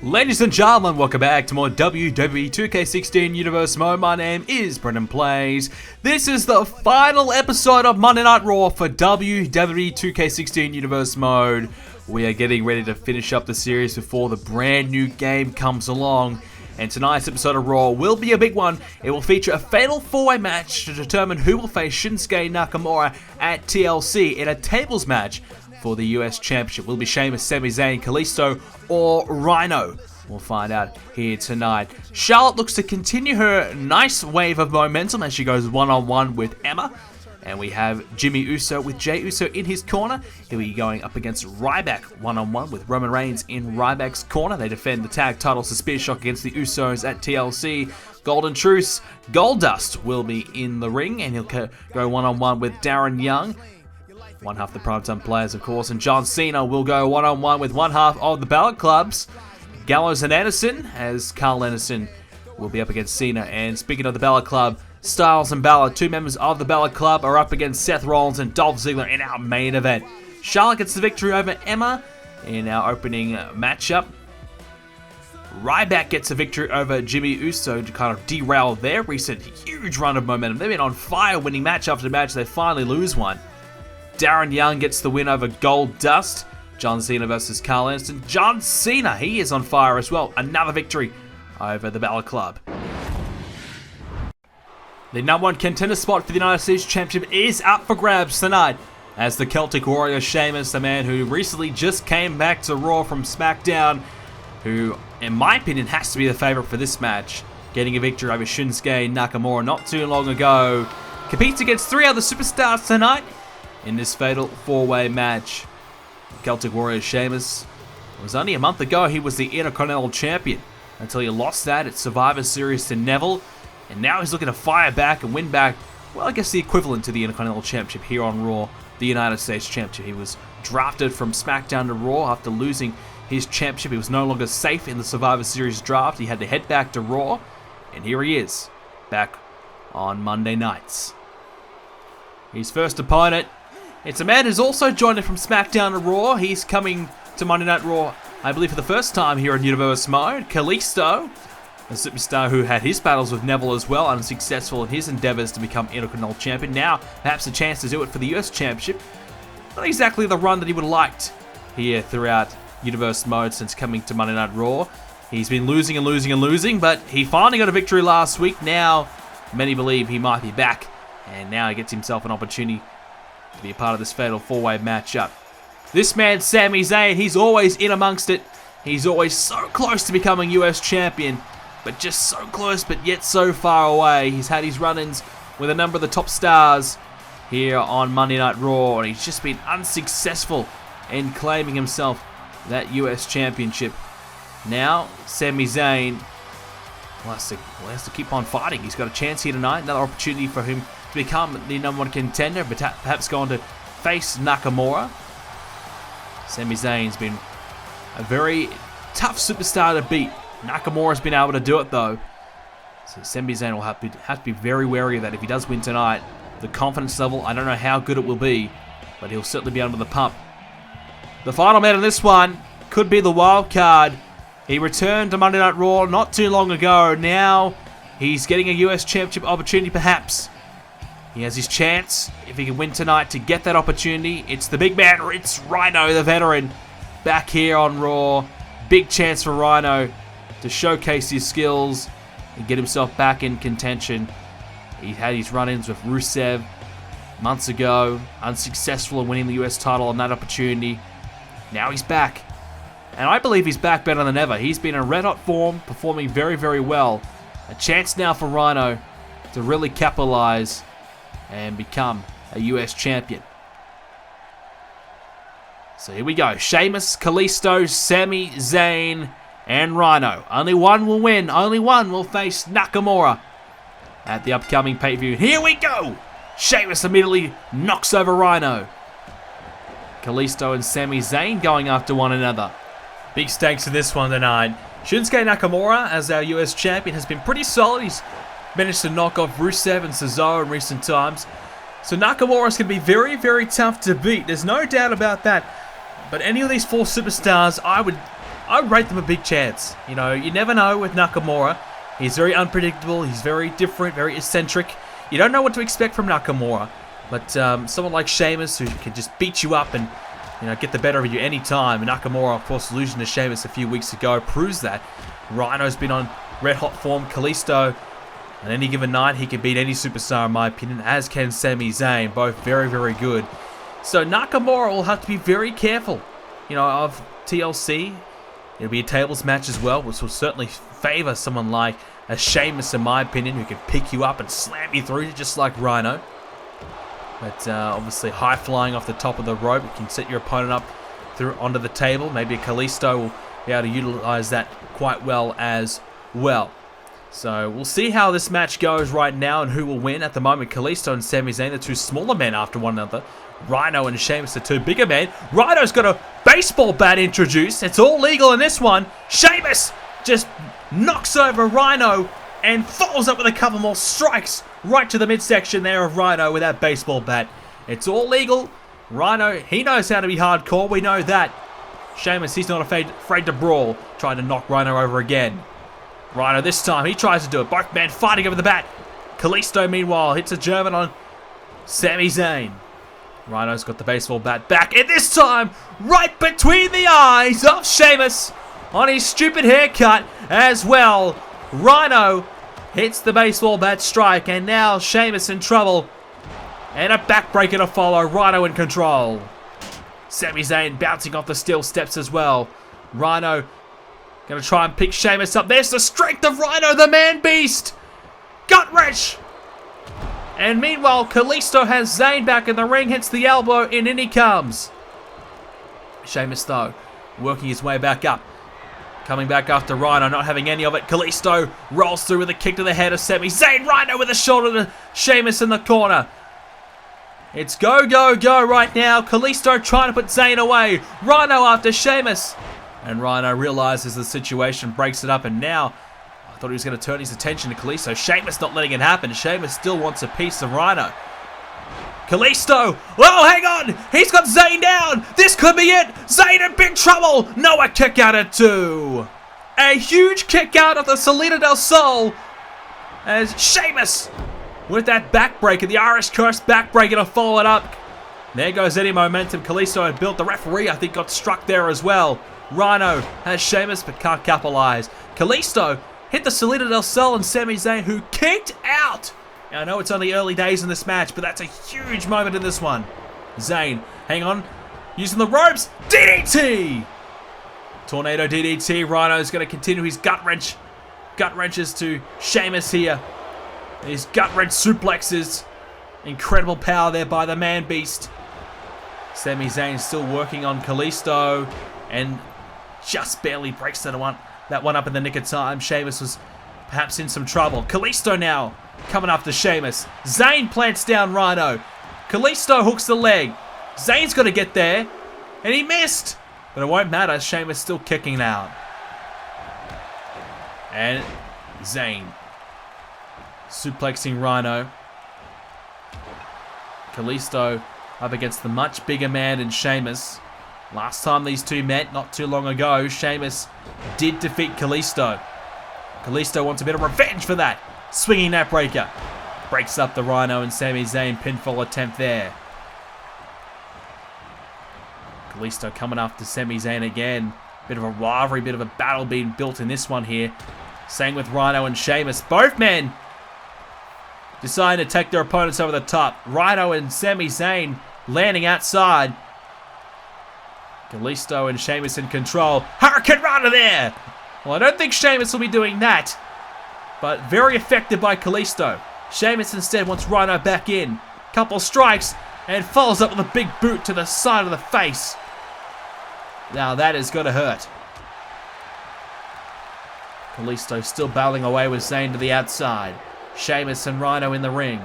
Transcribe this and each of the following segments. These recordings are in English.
Ladies and gentlemen, welcome back to more WWE 2k16 Universe Mode. My name is BrendenPlayz. This is the final episode of Monday Night Raw for WWE 2k16 Universe Mode. We are getting ready to finish up the series before the brand new game comes along. And tonight's episode of Raw will be a big one. It will feature a fatal four-way match to determine who will face Shinsuke Nakamura at TLC in a tables match for the US Championship. Will it be Sheamus, Sami Zayn, Kalisto, or Rhino? We'll find out here tonight. Charlotte looks to continue her nice wave of momentum as she goes one-on-one with Emma. And we have Jimmy Uso with Jey Uso in his corner. He'll be going up against Ryback one-on-one with Roman Reigns in Ryback's corner. They defend the tag titles to Spear Shock against the Usos at TLC. Golden Truce, Goldust will be in the ring, and he'll go one-on-one with Darren Young, one half the Primetime Players, of course, and John Cena will go one-on-one with one half of the Balor Clubs, Gallows and Anderson, as Carl Anderson will be up against Cena. And speaking of the Balor Club, Styles and Balor, two members of the Balor Club, are up against Seth Rollins and Dolph Ziggler in our main event. Charlotte gets the victory over Emma in our opening matchup. Ryback gets a victory over Jimmy Uso to kind of derail their recent huge run of momentum. They've been on fire, winning match after match. They finally lose one. Darren Young gets the win over Goldust. John Cena versus Carl Anderson. John Cena, he is on fire as well. Another victory over the Balor Club. The number one contender spot for the United States Championship is up for grabs tonight, as the Celtic Warrior Sheamus, the man who recently just came back to Raw from SmackDown, who, in my opinion, has to be the favorite for this match, getting a victory over Shinsuke Nakamura not too long ago, competes against three other superstars tonight in this fatal four-way match. Celtic Warrior Sheamus, it was only a month ago he was the Intercontinental Champion until he lost that at Survivor Series to Neville, and now he's looking to fire back and win back, well, I guess the equivalent to the Intercontinental Championship here on Raw, the United States Championship. He was drafted from SmackDown to Raw after losing his championship. He was no longer safe in the Survivor Series draft. He had to head back to Raw, and here he is, back on Monday nights. His first opponent, it's a man who's also joined it from SmackDown to Raw. He's coming to Monday Night Raw, I believe, for the first time here in Universe Mode. Kalisto, a superstar who had his battles with Neville as well, unsuccessful in his endeavors to become Intercontinental Champion. Now, perhaps a chance to do it for the US Championship. Not exactly the run that he would have liked here throughout Universe Mode since coming to Monday Night Raw. He's been losing and losing and losing, but he finally got a victory last week. Now, many believe he might be back, and now he gets himself an opportunity to be a part of this fatal four-way matchup. This man, Sami Zayn, he's always in amongst it. He's always so close to becoming US Champion, but just so close, but yet so far away. He's had his run-ins with a number of the top stars here on Monday Night Raw, and he's just been unsuccessful in claiming himself that US Championship. Now, Sami Zayn has to keep on fighting. He's got a chance here tonight, another opportunity for him to become the number one contender, but perhaps go on to face Nakamura. Sami Zayn's been a very tough superstar to beat. Nakamura's been able to do it though. So Sami Zayn will have to be very wary of that if he does win tonight. The confidence level, I don't know how good it will be, but he'll certainly be under the pump. The final man in this one could be the wild card. He returned to Monday Night Raw not too long ago. Now he's getting a US Championship opportunity perhaps. He has his chance, if he can win tonight, to get that opportunity. It's the big man, it's Rhino, the veteran, back here on Raw. Big chance for Rhino to showcase his skills and get himself back in contention. He had his run-ins with Rusev months ago, unsuccessful in winning the US title on that opportunity. Now he's back, and I believe he's back better than ever. He's been in red-hot form, performing very, very well. A chance now for Rhino to really capitalize and become a US champion. So here we go. Sheamus, Kalisto, Sami Zayn, and Rhino. Only one will win. Only one will face Nakamura at the upcoming pay-per-view. Here we go! Sheamus immediately knocks over Rhino. Kalisto and Sami Zayn going after one another. Big stakes in this one tonight. Shinsuke Nakamura, as our US champion, has been pretty solid. He's managed to knock off Rusev and Cesaro in recent times. So Nakamura's going to be very, very tough to beat. There's no doubt about that. But any of these 4 superstars, I would rate them a big chance. You know, you never know with Nakamura. He's very unpredictable. He's very different, very eccentric. You don't know what to expect from Nakamura. But someone like Sheamus, who can just beat you up and get the better of you anytime. And Nakamura, of course, losing to Sheamus a few weeks ago, proves that. Rhino's been on red-hot form. Kalisto, on any given night, he can beat any superstar, in my opinion, as can Sami Zayn. Both very, very good. So Nakamura will have to be very careful, of TLC. It'll be a tables match as well, which will certainly favor someone like a Sheamus, in my opinion, who can pick you up and slam you through, just like Rhino. But obviously high flying off the top of the rope. You can set your opponent up through onto the table. Maybe a Kalisto will be able to utilize that quite well as well. So we'll see how this match goes right now and who will win. At the moment, Kalisto and Sami Zayn, the 2 smaller men after one another. Rhino and Sheamus, the 2 bigger men. Rhino's got a baseball bat introduced. It's all legal in this one. Sheamus just knocks over Rhino and follows up with a couple more strikes right to the midsection there of Rhino with that baseball bat. It's all legal. Rhino, he knows how to be hardcore. We know that. Sheamus, he's not afraid to brawl. Trying to knock Rhino over again. Rhino this time, he tries to do it. Both men fighting over the bat. Kalisto, meanwhile, hits a German on Sami Zayn. Rhino's got the baseball bat back. And this time, right between the eyes of Sheamus on his stupid haircut as well. Rhino hits the baseball bat strike, and now Sheamus in trouble. And a backbreaker to follow. Rhino in control. Sami Zayn bouncing off the steel steps as well. Rhino going to try and pick Sheamus up. There's the strength of Rhino, the man beast. Gut wrench. And meanwhile, Kalisto has Zayn back in the ring. Hits the elbow, and in he comes. Sheamus, though, working his way back up. Coming back after Rhino, not having any of it. Kalisto rolls through with a kick to the head of Sami Zayn. Rhino with a shoulder to Sheamus in the corner. It's go, go, go right now. Kalisto trying to put Zayn away. Rhino after Sheamus. And Rhino realizes the situation, breaks it up, and now I thought he was going to turn his attention to Kalisto. Sheamus not letting it happen. Sheamus still wants a piece of Rhino. Kalisto! Oh, hang on! He's got Zayn down! This could be it! Zayn in big trouble! No, a kick out at 2! A huge kick out of the Salida del Sol as Sheamus with that backbreaker, the Irish Curse backbreaker to follow it up. There goes any momentum. Kalisto had built. The referee, I think, got struck there as well. Rhino has Sheamus but can't capitalize. Kalisto hit the Salida del Sol and Sami Zayn, who kicked out. Now, I know it's only early days in this match, but that's a huge moment in this one. Zayn, hang on, using the ropes. DDT! Tornado DDT. Rhino's going to continue his gut wrenches to Sheamus here. His gut wrench suplexes. Incredible power there by the man beast. Sami Zayn still working on Kalisto and just barely breaks that one up in the nick of time. Sheamus was perhaps in some trouble. Kalisto now coming after Sheamus. Zayn plants down Rhino. Kalisto hooks the leg. Zayn's got to get there. And he missed. But it won't matter. Sheamus still kicking out. And Zayn suplexing Rhino. Kalisto up against the much bigger man than Sheamus. Last time these two met, not too long ago, Sheamus did defeat Kalisto. Kalisto wants a bit of revenge for that. Swinging that breaker. Breaks up the Rhino and Sami Zayn pinfall attempt there. Kalisto coming after Sami Zayn again. Bit of a rivalry, bit of a battle being built in this one here. Same with Rhino and Sheamus. Both men deciding to take their opponents over the top. Rhino and Sami Zayn landing outside. Kalisto and Sheamus in control. Hurricane Rana there! Well, I don't think Sheamus will be doing that. But very effective by Kalisto. Sheamus instead wants Rhino back in. Couple strikes and follows up with a big boot to the side of the face. Now that is going to hurt. Kalisto still battling away with Zayn to the outside. Sheamus and Rhino in the ring.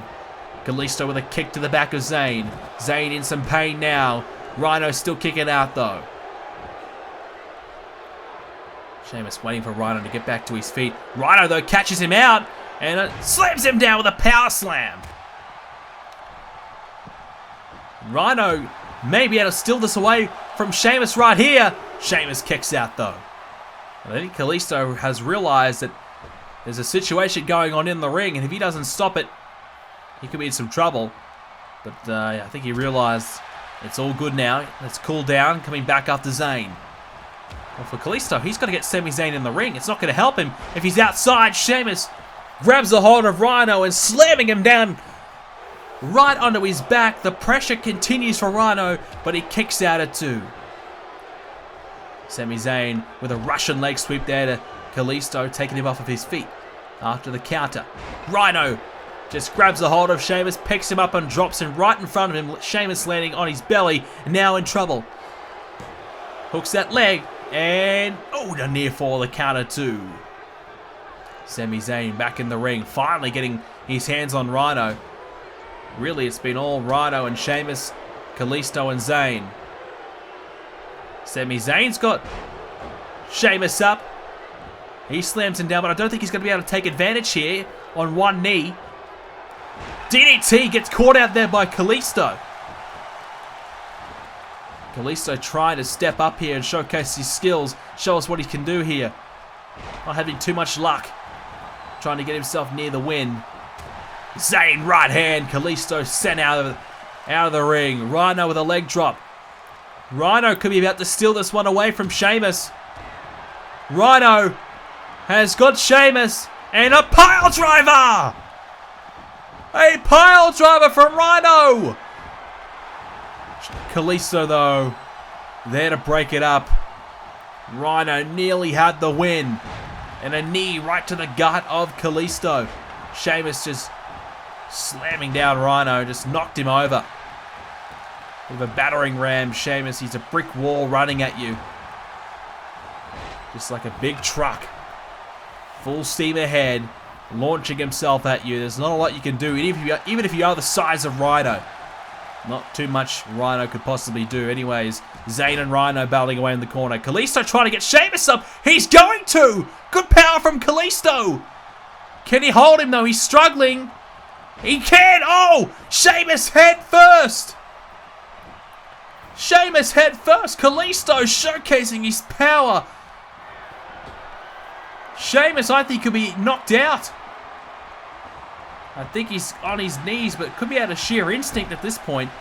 Kalisto with a kick to the back of Zayn. Zayn in some pain now. Rhino still kicking out though. Sheamus waiting for Rhino to get back to his feet. Rhino though catches him out and slams him down with a power slam. Rhino may be able to steal this away from Sheamus right here. Sheamus kicks out though. I think Kalisto has realized that there's a situation going on in the ring, and if he doesn't stop it, he could be in some trouble. But I think he realized it's all good now. Let's cool down, coming back after Zayn. Well, for Kalisto, he's got to get Sami Zayn in the ring. It's not going to help him if he's outside. Sheamus grabs a hold of Rhino and slamming him down right onto his back. The pressure continues for Rhino, but he kicks out at 2. Sami Zayn with a Russian leg sweep there to Kalisto, taking him off of his feet after the counter. Rhino just grabs a hold of Sheamus, picks him up and drops him right in front of him. Sheamus landing on his belly, now in trouble. Hooks that leg, and the near fall, the counter 2. Sami Zayn back in the ring, finally getting his hands on Rhino. Really, it's been all Rhino and Sheamus, Kalisto and Zayn. Sami Zayn's got Sheamus up. He slams him down, but I don't think he's going to be able to take advantage here on one knee. DDT gets caught out there by Kalisto. Kalisto trying to step up here and showcase his skills, show us what he can do here. Not having too much luck. Trying to get himself near the win. Zayn right hand, Kalisto sent out of the ring. Rhino with a leg drop. Rhino could be about to steal this one away from Sheamus. Rhino has got Sheamus, and a pile driver! A pile driver from Rhino! Kalisto though, there to break it up. Rhino nearly had the win. And a knee right to the gut of Kalisto. Sheamus just slamming down Rhino, just knocked him over. With a battering ram, Sheamus, he's a brick wall running at you. Just like a big truck. Full steam ahead, launching himself at you. There's not a lot you can do, even if you are the size of Rhino. Not too much Rhino could possibly do. Anyways, Zayn and Rhino battling away in the corner. Kalisto trying to get Sheamus up. He's going to! Good power from Kalisto! Can he hold him though? He's struggling. He can! Oh! Sheamus head first! Sheamus head first! Kalisto showcasing his power. Sheamus, I think, could be knocked out. I think he's on his knees, but could be out of sheer instinct at this point.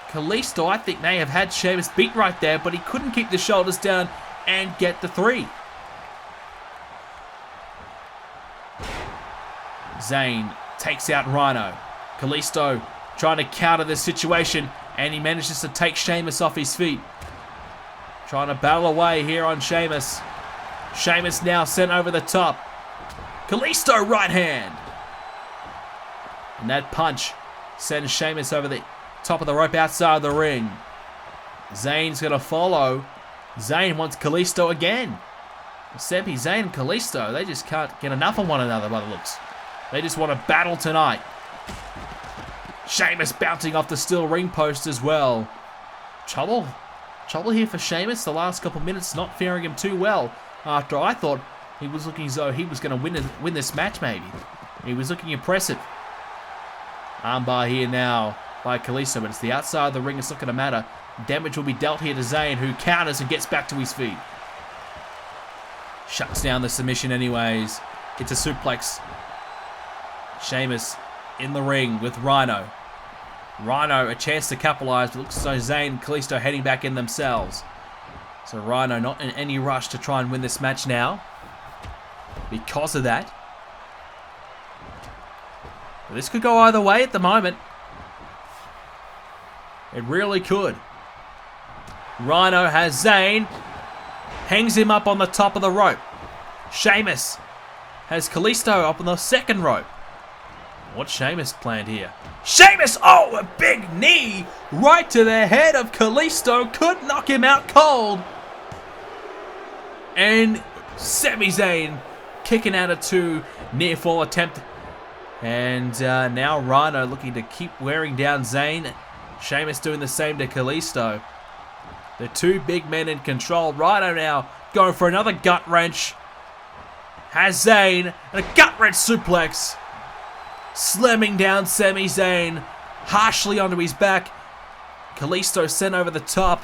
Kalisto, I think, may have had Sheamus beat right there, but he couldn't keep the shoulders down and get the 3. Zayn takes out Rhino. Kalisto trying to counter this situation, and he manages to take Sheamus off his feet. Trying to battle away here on Sheamus. Sheamus now sent over the top. Kalisto right hand. And that punch sends Sheamus over the top of the rope outside of the ring. Zayn's going to follow. Zayn wants Kalisto again. Sami Zayn and Kalisto, they just can't get enough of one another by the looks. They just want to battle tonight. Sheamus bouncing off the steel ring post as well. Trouble here for Sheamus. The last couple minutes not faring him too well. After I thought he was looking as though he was going to win this match maybe. He was looking impressive. Armbar here now by Kalisto, but it's the outside of the ring. It's not going to matter. Damage will be dealt here to Zayn, who counters and gets back to his feet. Shuts down the submission anyways. It's a suplex. Sheamus in the ring with Rhino. Rhino a chance to capitalize, but looks as though Zayn and Kalisto heading back in themselves. So Rhino not in any rush to try and win this match now. Because of that. But this could go either way at the moment. It really could. Rhino has Zayn. Hangs him up on the top of the rope. Sheamus has Kalisto up on the second rope. What's Sheamus planned here? Sheamus! Oh, a big knee right to the head of Kalisto. Could knock him out cold. And Sami Zayn kicking out a 2. Near fall attempt And now Rhino looking to keep wearing down Zayn. Sheamus doing the same to Kalisto. The two big men in control. Rhino now going for another gut wrench. Has Zayn and a gut wrench suplex. Slamming down Sami Zayn harshly onto his back. Kalisto sent over the top.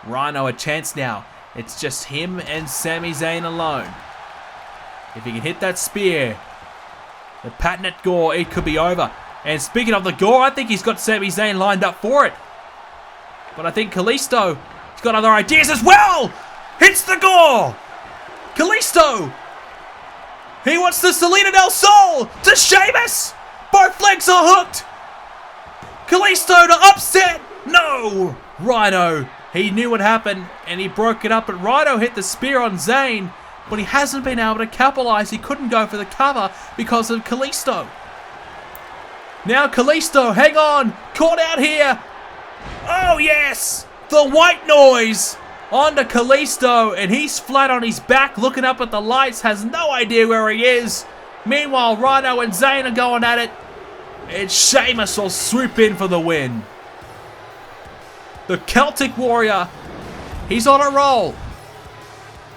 Rhino a chance now. It's just him and Sami Zayn alone. If he can hit that spear, the patented gore, it could be over. And speaking of the gore, I think he's got Sami Zayn lined up for it. But I think Kalisto, he's got other ideas as well. Hits the gore. Kalisto. He wants the Selena del Sol to Sheamus. Both legs are hooked. Kalisto to upset. No. Rhino, he knew what happened and he broke it up. But Rhino hit the spear on Zayn. But he hasn't been able to capitalize. He couldn't go for the cover because of Kalisto. Now Kalisto, hang on. Caught out here. Oh yes. The white noise onto Kalisto. And he's flat on his back looking up at the lights. Has no idea where he is. Meanwhile, Rhino and Zayn are going at it. And Sheamus will swoop in for the win. The Celtic Warrior. He's on a roll.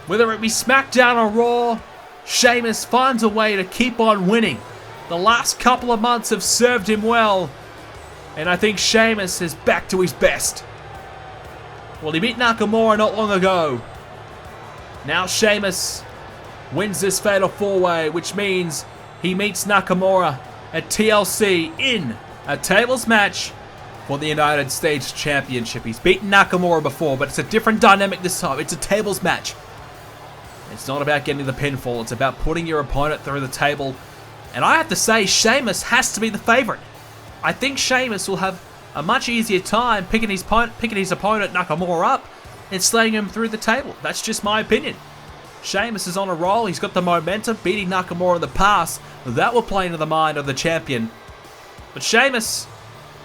Whether it be SmackDown or Raw, Sheamus finds a way to keep on winning. The last couple of months have served him well. And I think Sheamus is back to his best. Well, he beat Nakamura not long ago. Now Sheamus wins this Fatal 4-Way, which means he meets Nakamura at TLC in a tables match for the United States Championship. He's beaten Nakamura before, but it's a different dynamic this time. It's a tables match. It's not about getting the pinfall. It's about putting your opponent through the table. And I have to say, Sheamus has to be the favorite. I think Sheamus will have a much easier time picking his opponent Nakamura up and slaying him through the table. That's just my opinion. Sheamus is on a roll. He's got the momentum, beating Nakamura in the past. That will play into the mind of the champion. But Sheamus,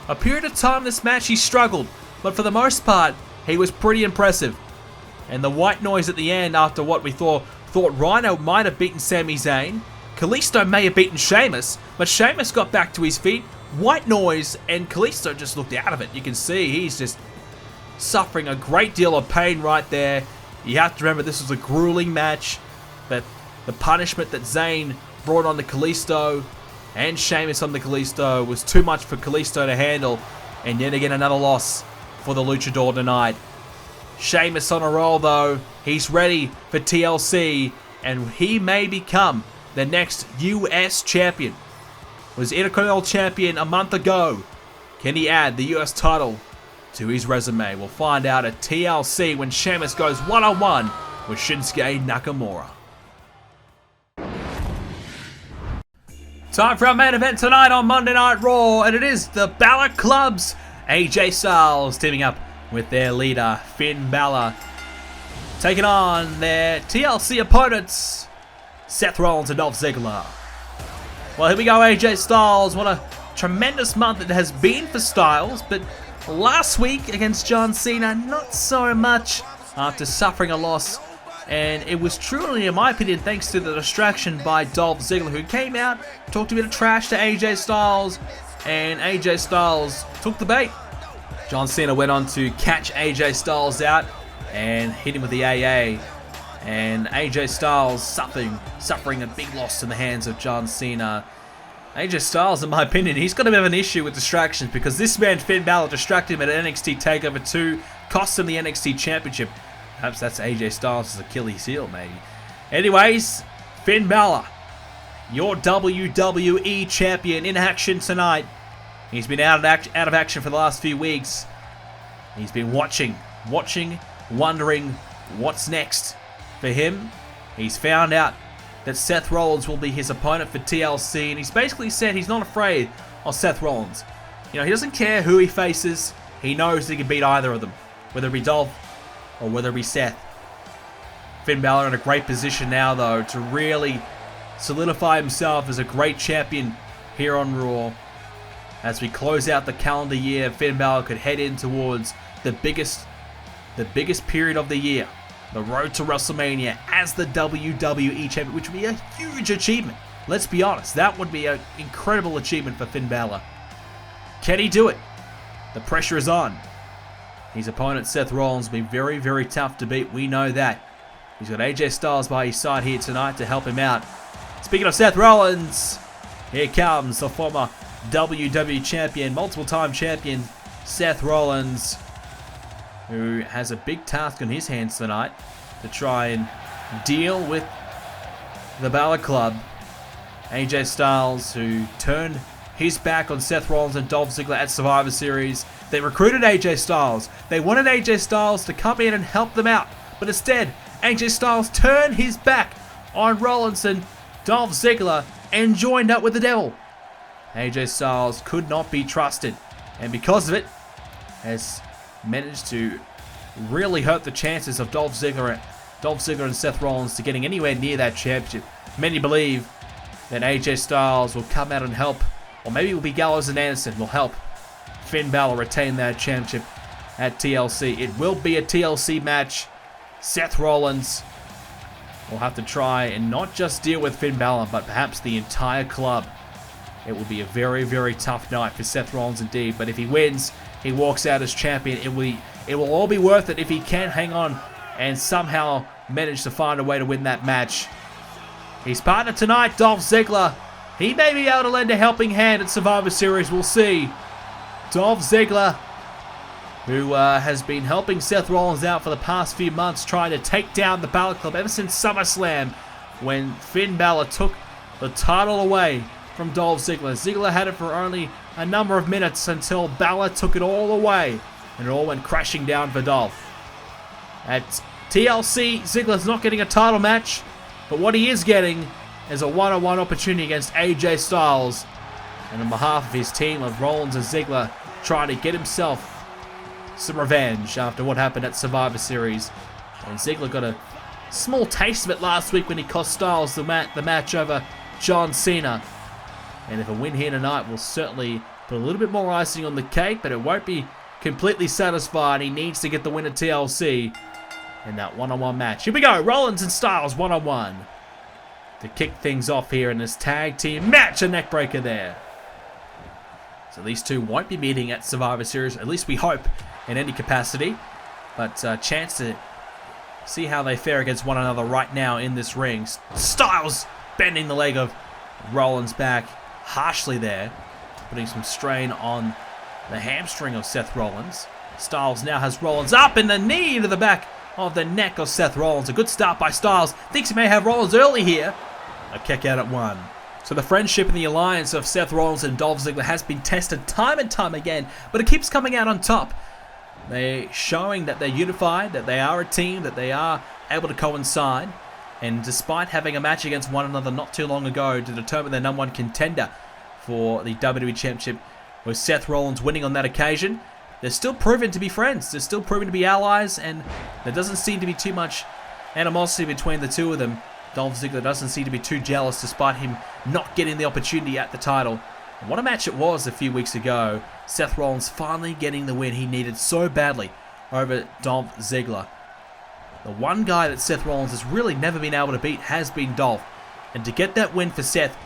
a period of time this match he struggled. But for the most part, he was pretty impressive. And the white noise at the end after what we thought Rhino might have beaten Sami Zayn. Kalisto may have beaten Sheamus, but Sheamus got back to his feet. White noise, and Kalisto just looked out of it. You can see he's just suffering a great deal of pain right there. You have to remember this was a grueling match. That the punishment that Zayn brought on to Kalisto and Sheamus on the Kalisto was too much for Kalisto to handle. And yet again another loss for the Luchador tonight. Sheamus on a roll though. He's ready for TLC and he may become the next US champion. Was Intercontinental champion a month ago. Can he add the US title to his resume? We'll find out at TLC when Sheamus goes one-on-one with Shinsuke Nakamura. Time for our main event tonight on Monday Night Raw, and it is the Balor Club's AJ Styles teaming up with their leader, Finn Balor, taking on their TLC opponents, Seth Rollins and Dolph Ziggler. Well, here we go, AJ Styles. What a tremendous month it has been for Styles, but last week against John Cena, not so much after suffering a loss. And it was truly, in my opinion, thanks to the distraction by Dolph Ziggler, who came out, talked a bit of trash to AJ Styles, and AJ Styles took the bait. John Cena went on to catch AJ Styles out and hit him with the AA. And AJ Styles suffering a big loss in the hands of John Cena. AJ Styles, in my opinion, he's got a bit of an issue with distractions because this man, Finn Balor, distracted him at NXT TakeOver 2, cost him the NXT Championship. Perhaps that's AJ Styles' Achilles heel, maybe. Anyways, Finn Balor, your WWE Champion, in action tonight. He's been out of action for the last few weeks. He's been watching, wondering what's next for him. He's found out that Seth Rollins will be his opponent for TLC, and he's basically said he's not afraid of Seth Rollins. You know, he doesn't care who he faces. He knows he can beat either of them, whether it be Dolph or whether it be Seth. Finn Balor in a great position now, though, to really solidify himself as a great champion here on Raw. As we close out the calendar year, Finn Balor could head in towards the biggest period of the year, the road to WrestleMania as the WWE Champion, which would be a huge achievement. Let's be honest, that would be an incredible achievement for Finn Balor. Can he do it? The pressure is on. His opponent, Seth Rollins, will be very, very tough to beat. We know that. He's got AJ Styles by his side here tonight to help him out. Speaking of Seth Rollins, here comes the former WWE champion, multiple-time champion, Seth Rollins, who has a big task on his hands tonight to try and deal with the Balor Club. AJ Styles, who turned his back on Seth Rollins and Dolph Ziggler at Survivor Series. They recruited AJ Styles. They wanted AJ Styles to come in and help them out. But instead, AJ Styles turned his back on Rollins and Dolph Ziggler and joined up with the devil. AJ Styles could not be trusted. And because of it, has managed to really hurt the chances of Dolph Ziggler and Seth Rollins to getting anywhere near that championship. Many believe that AJ Styles will come out and help, or maybe it will be Gallows and Anderson will help Finn Balor retain that championship at TLC. It will be a TLC match. Seth Rollins will have to try and not just deal with Finn Balor, but perhaps the entire club. It will be a very, very tough night for Seth Rollins indeed. But if he wins, he walks out as champion. It will all be worth it if he can hang on and somehow manage to find a way to win that match. His partner tonight, Dolph Ziggler, he may be able to lend a helping hand at Survivor Series. We'll see. Dolph Ziggler, who has been helping Seth Rollins out for the past few months, trying to take down the Balor Club ever since SummerSlam, when Finn Balor took the title away from Dolph Ziggler. Ziggler had it for only a number of minutes until Balor took it all away, and it all went crashing down for Dolph. At TLC, Ziggler's not getting a title match, but what he is getting is a one-on-one opportunity against AJ Styles, and on behalf of his team of Rollins and Ziggler, trying to get himself some revenge after what happened at Survivor Series. And Ziggler got a small taste of it last week when he cost Styles the match over John Cena. And if a win here tonight will certainly put a little bit more icing on the cake, but it won't be completely satisfied. He needs to get the win at TLC in that one-on-one match. Here we go, Rollins and Styles one-on-one to kick things off here in this tag team match. A neckbreaker there. So these two won't be meeting at Survivor Series, at least we hope, in any capacity. But a chance to see how they fare against one another right now in this ring. Styles bending the leg of Rollins back harshly there, putting some strain on the hamstring of Seth Rollins. Styles now has Rollins up in the knee to the back of the neck of Seth Rollins. A good start by Styles. Thinks he may have Rollins early here. A kick out at one. So the friendship and the alliance of Seth Rollins and Dolph Ziggler has been tested time and time again, but it keeps coming out on top. They're showing that they're unified, that they are a team, that they are able to coincide. And despite having a match against one another not too long ago to determine their number one contender for the WWE Championship, with Seth Rollins winning on that occasion, they're still proven to be friends. They're still proven to be allies, and there doesn't seem to be too much animosity between the two of them. Dolph Ziggler doesn't seem to be too jealous despite him not getting the opportunity at the title. And what a match it was a few weeks ago. Seth Rollins finally getting the win he needed so badly over Dolph Ziggler. The one guy that Seth Rollins has really never been able to beat has been Dolph. And to get that win for Seth,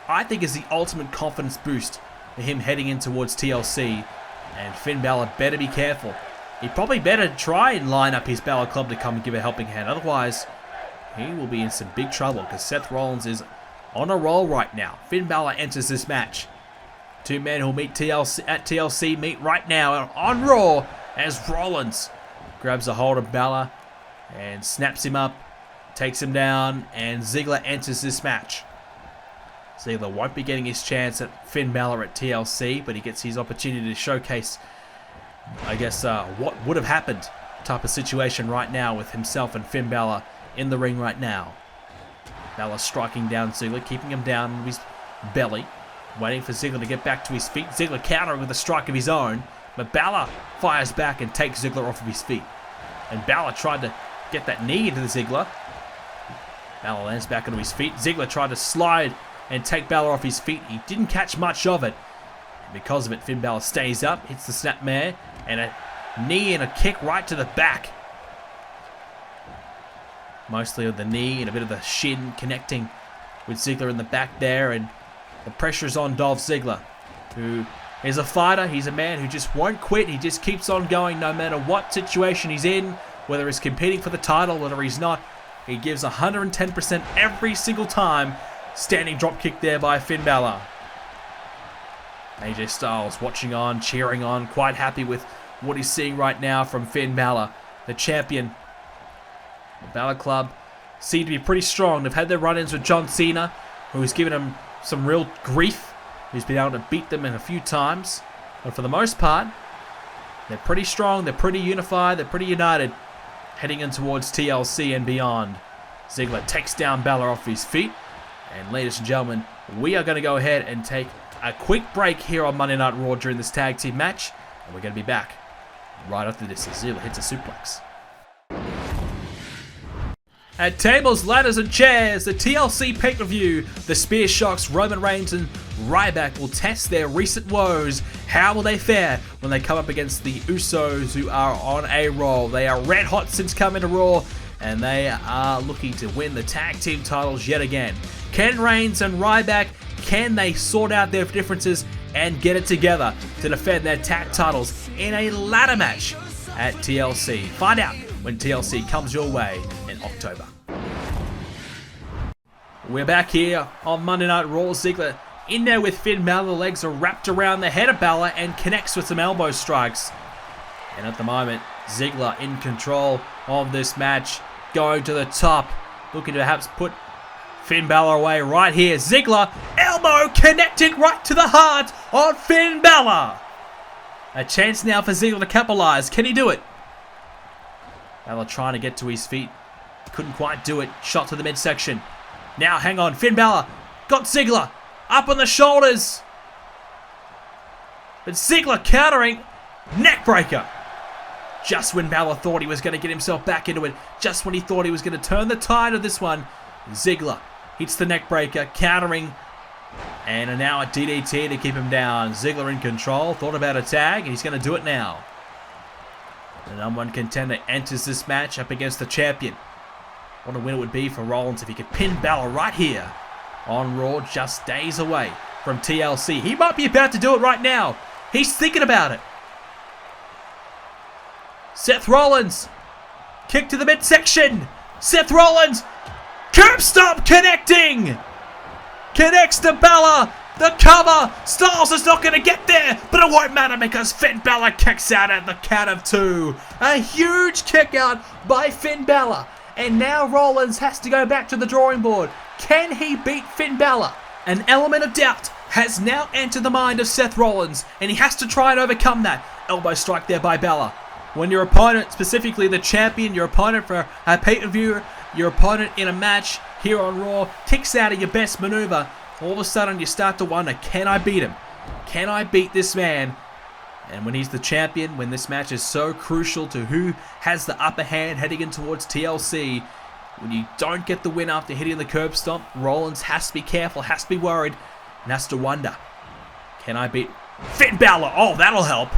I think is the ultimate confidence boost for him heading in towards TLC. And Finn Balor better be careful. He probably better try and line up his Balor Club to come and give a helping hand. Otherwise, he will be in some big trouble because Seth Rollins is on a roll right now. Finn Balor enters this match. Two men who'll meet at TLC meet right now on Raw as Rollins grabs a hold of Balor and snaps him up, takes him down, and Ziggler enters this match. Ziggler won't be getting his chance at Finn Balor at TLC, but he gets his opportunity to showcase, I guess, what would have happened type of situation right now with himself and Finn Balor in the ring right now. Balor striking down Ziggler, keeping him down on his belly, waiting for Ziggler to get back to his feet. Ziggler countering with a strike of his own, but Balor fires back and takes Ziggler off of his feet. And Balor tried to get that knee into the Ziggler. Balor lands back onto his feet. Ziggler tried to slide and take Balor off his feet. He didn't catch much of it. And because of it, Finn Balor stays up, hits the snapmare, and a knee and a kick right to the back. Mostly of the knee and a bit of the shin connecting with Ziggler in the back there, and the pressure's on Dolph Ziggler, who is a fighter. He's a man who just won't quit. He just keeps on going no matter what situation he's in, whether he's competing for the title, whether he's not. He gives 110% every single time. Standing dropkick there by Finn Balor. AJ Styles watching on, cheering on, quite happy with what he's seeing right now from Finn Balor, the champion. The Balor Club seem to be pretty strong. They've had their run-ins with John Cena, who's given them some real grief. He's been able to beat them in a few times. But for the most part, they're pretty strong, they're pretty unified, they're pretty united, heading in towards TLC and beyond. Ziggler takes down Balor off his feet. And ladies and gentlemen, we are going to go ahead and take a quick break here on Monday Night Raw during this tag team match. And we're going to be back right after this as Ziggler hits a suplex. At tables, ladders, and chairs, the TLC pay-per-view, the Spear Shocks, Roman Reigns, and Ryback will test their recent woes. How will they fare when they come up against the Usos, who are on a roll? They are red hot since coming to Raw, and they are looking to win the tag team titles yet again. Can Reigns and Ryback, can they sort out their differences and get it together to defend their tag titles in a ladder match at TLC? Find out when TLC comes your way in October. We're back here on Monday Night Raw. Ziggler in there with Finn Balor. The legs are wrapped around the head of Balor and connects with some elbow strikes. And at the moment, Ziggler in control of this match, going to the top, looking to perhaps put Finn Balor away right here. Ziggler, elbow connecting right to the heart on Finn Balor. A chance now for Ziggler to capitalize. Can he do it? Balor trying to get to his feet. Couldn't quite do it. Shot to the midsection. Now, hang on. Finn Balor got Ziggler up on the shoulders. But Ziggler countering. Neckbreaker. Just when Balor thought he was going to get himself back into it. Just when he thought he was going to turn the tide of this one. Ziggler hits the neckbreaker, countering, and now a DDT to keep him down. Ziggler in control, thought about a tag, and he's going to do it now. The #1 contender enters this match up against the champion. What a win it would be for Rollins if he could pin Balor right here on Raw, just days away from TLC. He might be about to do it right now. He's thinking about it. Seth Rollins, kick to the midsection. Seth Rollins, curb stomp connecting! Connects to Balor, the cover. Styles is not going to get there, but it won't matter because Finn Balor kicks out at the count of 2. A huge kick out by Finn Balor. And now Rollins has to go back to the drawing board. Can he beat Finn Balor? An element of doubt has now entered the mind of Seth Rollins, and he has to try and overcome that. Elbow strike there by Balor. When your opponent, specifically the champion, your opponent for a pay-per-view, your opponent in a match here on Raw, kicks out of your best maneuver, all of a sudden you start to wonder, can I beat him? Can I beat this man? And when he's the champion, when this match is so crucial to who has the upper hand heading in towards TLC, when you don't get the win after hitting the curb stomp, Rollins has to be careful, has to be worried, and has to wonder, can I beat Finn Balor? Oh, that'll help.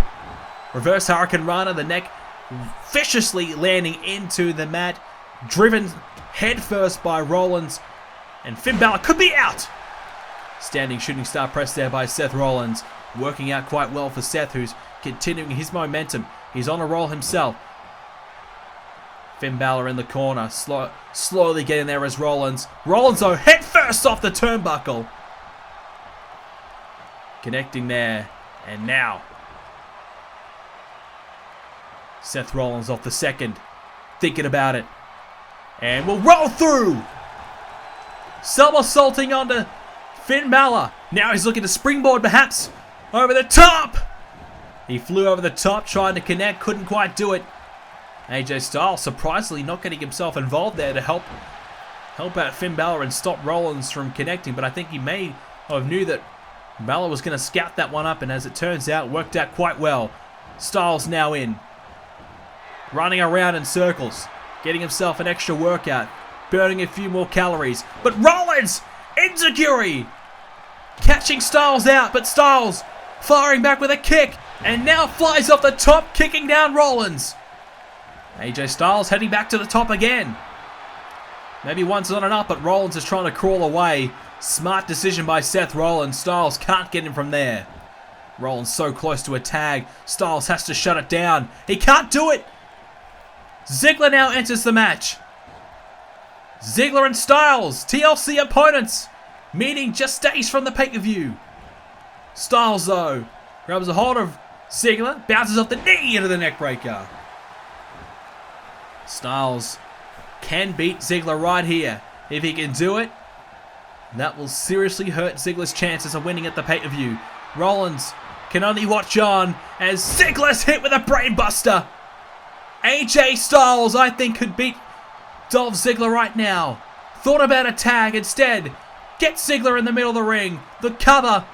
Reverse Hurricane Rana, the neck viciously landing into the mat, driven headfirst by Rollins, and Finn Balor could be out. Standing shooting star press there by Seth Rollins, working out quite well for Seth, who's continuing his momentum. He's on a roll himself. Finn Balor in the corner, slowly getting there as Rollins. Rollins though, headfirst off the turnbuckle. Connecting there, and now Seth Rollins off the second, thinking about it, and will roll through. Somersaulting onto Finn Balor. Now he's looking to springboard perhaps over the top. He flew over the top trying to connect, couldn't quite do it. AJ Styles surprisingly not getting himself involved there to help out Finn Balor and stop Rollins from connecting, but I think he may have knew that Balor was going to scout that one up, and as it turns out, worked out quite well. Styles now in, running around in circles, getting himself an extra workout, burning a few more calories, but Rollins, enziguri, catching Styles out, but Styles firing back with a kick, and now flies off the top, kicking down Rollins. AJ Styles heading back to the top again. Maybe one's not enough, but Rollins is trying to crawl away. Smart decision by Seth Rollins. Styles can't get him from there. Rollins so close to a tag. Styles has to shut it down. He can't do it. Ziggler now enters the match. Ziggler and Styles, TLC opponents, meeting just days from the pay-per-view. Styles, though, grabs a hold of Ziggler, bounces off the knee into the neckbreaker. Styles can beat Ziggler right here. If he can do it, that will seriously hurt Ziggler's chances of winning at the pay-per-view. Rollins can only watch on as Ziggler's hit with a brainbuster. AJ Styles, I think, could beat Dolph Ziggler right now. Thought about a tag instead. Get Ziggler in the middle of the ring. The cover.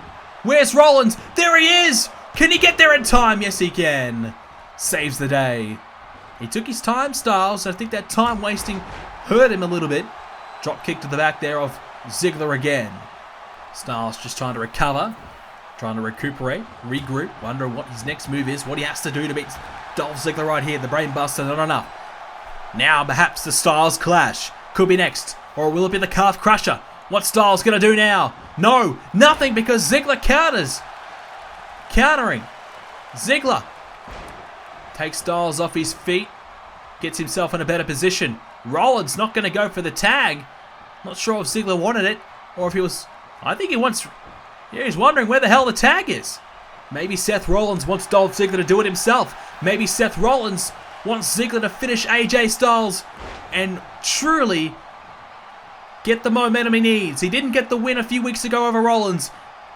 Where's Rollins? There he is! Can he get there in time? Yes, he can. Saves the day. He took his time, Styles. I think that time wasting hurt him a little bit. Drop kick to the back there of Ziggler again. Styles just trying to recover. Trying to recuperate. Regroup. Wondering what his next move is. What he has to do to beat Dolph Ziggler right here. The brainbuster, not enough. Now perhaps the Styles clash. Could be next. Or will it be the calf crusher? What's Styles going to do now? No, nothing, because Ziggler counters. Countering. Ziggler takes Styles off his feet. Gets himself in a better position. Rollins not going to go for the tag. Not sure if Ziggler wanted it. Or if he was... I think he wants... Yeah, he's wondering where the hell the tag is. Maybe Seth Rollins wants Dolph Ziggler to do it himself. Maybe Seth Rollins wants Ziggler to finish AJ Styles and truly get the momentum he needs. He didn't get the win a few weeks ago over Rollins.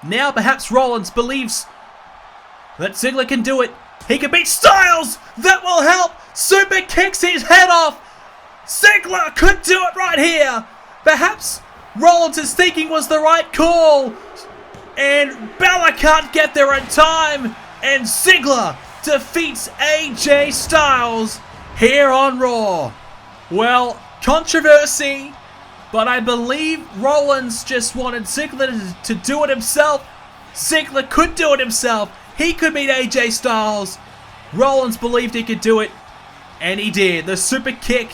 Now perhaps Rollins believes that Ziggler can do it. He can beat Styles! That will help! Super kicks his head off! Ziggler could do it right here! Perhaps Rollins' thinking was the right call! And Balor can't get there in time! And Ziggler defeats AJ Styles here on Raw. Well, controversy, but I believe Rollins just wanted Ziggler to do it himself. Ziggler could do it himself. He could beat AJ Styles. Rollins believed he could do it, and he did. The super kick,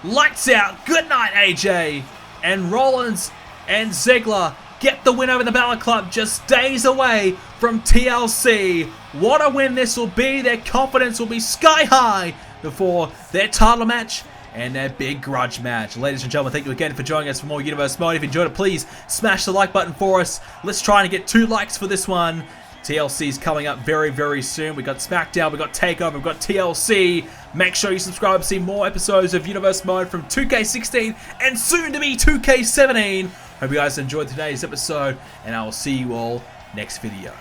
lights out. Good night, AJ. And Rollins and Ziggler get the win over the Balor Club, just days away from TLC. What a win this will be. Their confidence will be sky high before their title match and their big grudge match. Ladies and gentlemen, thank you again for joining us for more Universe Mode. If you enjoyed it, please smash the like button for us. Let's try and get 2 likes for this one. TLC is coming up very, very soon. We got SmackDown, we got TakeOver, we got TLC. Make sure you subscribe to see more episodes of Universe Mode from 2k16 and soon to be 2k17. Hope you guys enjoyed today's episode, and I will see you all next video.